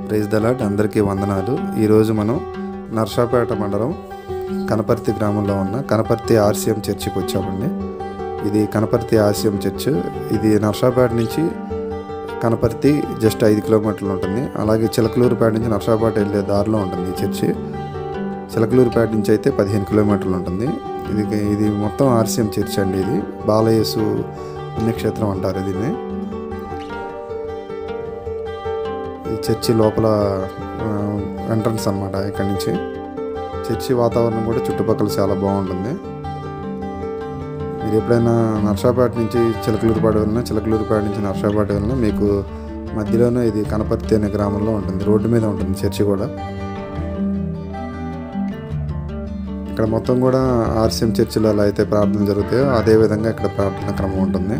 Praise the lord. అందరికీ వందనాలు. ఈరోజు మనం నర్సాపేట మండలం కనపర్తి గ్రామంలో ఉన్న కనపర్తి ఆర్సీఎం చర్చికి వచ్చామండి. ఇది కనపర్తి ఆర్సీఎం చర్చ్. ఇది నర్సాపేట నుంచి కనపర్తి జస్ట్ 5 కిలోమీటర్లు ఉంటుంది. అలాగే చిలకలూరుపేట నుంచి నర్సాపేట వెళ్ళే దారిలో ఉంటుంది ఈ చర్చి. చిలకలూరుపేట నుంచి అయితే 15 కిలోమీటర్లు ఉంటుంది. ఇది మొత్తం ఆర్సీఎం చర్చ్ అండి. ఇది బాలయేసు పుణ్యక్షేత్రం అంటారు దీన్ని. ఈ చర్చి లోపల ఎంట్రన్స్ అన్నమాట. ఇక్కడి నుంచి చర్చి వాతావరణం కూడా చుట్టుపక్కల చాలా బాగుంటుంది. మీరు ఎప్పుడైనా నర్సాపేట నుంచి చిలకలూరుపేట వెళ్ళినా, చిలకలూరుపేట నుంచి నర్సాపేట వెళ్ళినా మీకు మధ్యలోనే ఇది కనపర్తి అనే గ్రామంలో ఉంటుంది. రోడ్డు మీద ఉంటుంది చర్చి కూడా. ఇక్కడ మొత్తం కూడా ఆర్సీఎం చర్చిలో ఎలా అయితే ప్రార్థన జరుగుతాయో అదేవిధంగా ఇక్కడ ప్రార్థన క్రమం ఉంటుంది.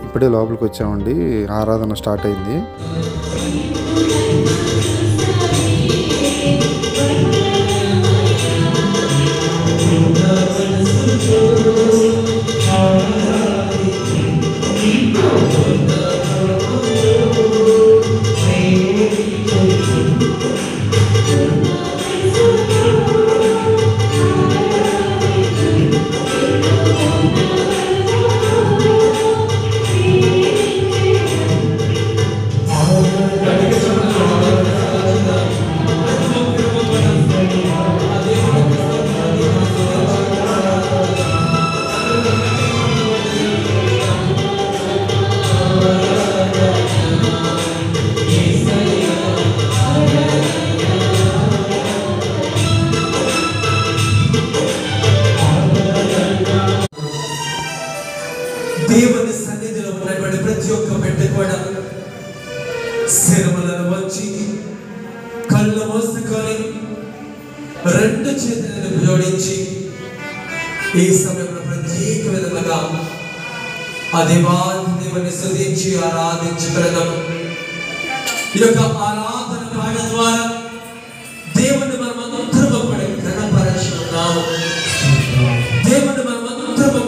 ఇప్పుడే లోపలికి వచ్చామండి. ఆరాధన స్టార్ట్ అయింది. దేవుని సన్నిధిలో ఉన్నటువంటి ప్రతి ఒక్క బిడ్డ కూడా శిరములను వచ్చి కళ్ళు మూసుకొని 2 చేతులను జోడించి ఈ సమయంలో ప్రత్యేక విధముగా దేవుని స్తుతించి ఆరాధించగలము. ఈ యొక్క ఆరాధన పాట ద్వారా దేవుని మనమందరము కూడా ఘనపరచుకున్నాము. దేవుని మనమందరము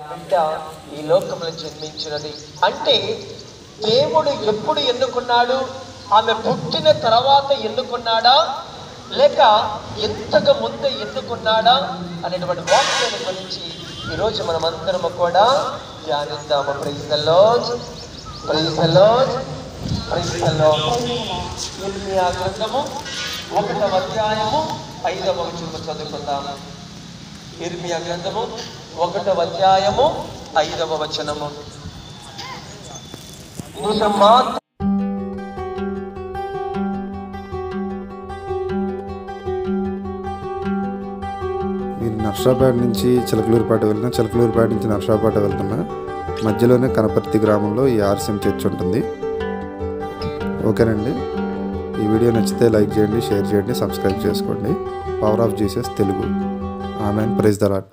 బిడ్డ ఈ లోకంలో జన్మించినది అంటే దేవుడు ఎప్పుడు ఎన్నుకున్నాడు? ఆమె పుట్టిన తర్వాత ఎన్నుకున్నాడా, లేక ఎంతగా ముందు ఎన్నుకున్నాడా అనేటువంటి వాక్యాన్ని గురించి ఈరోజు మనమందరము కూడా ధ్యానిద్దాము. Praise the Lord, praise the Lord, praise the Lord. ఇర్మియా గ్రంథము 1వ అధ్యాయము 5వ వచనము చదువుకుందాము. ఇర్మియా గ్రంథము 1వ అధ్యాయము 5వ వచనము. మీరు నర్సాపేట నుంచి చిలకలూరుపేట వెళ్ళినా, చిలకలూరుపేట నుంచి నర్సాపేట వెళ్తున్నా మధ్యలోనే కనపర్తి గ్రామంలో ఈ ఆర్సీఎం చర్చ్ ఉంటుంది. ఓకేనండి. ఈ వీడియో నచ్చితే లైక్ చేయండి, షేర్ చేయండి, సబ్స్క్రైబ్ చేసుకోండి. Power of Jesus Telugu. Amen. Praise the lord.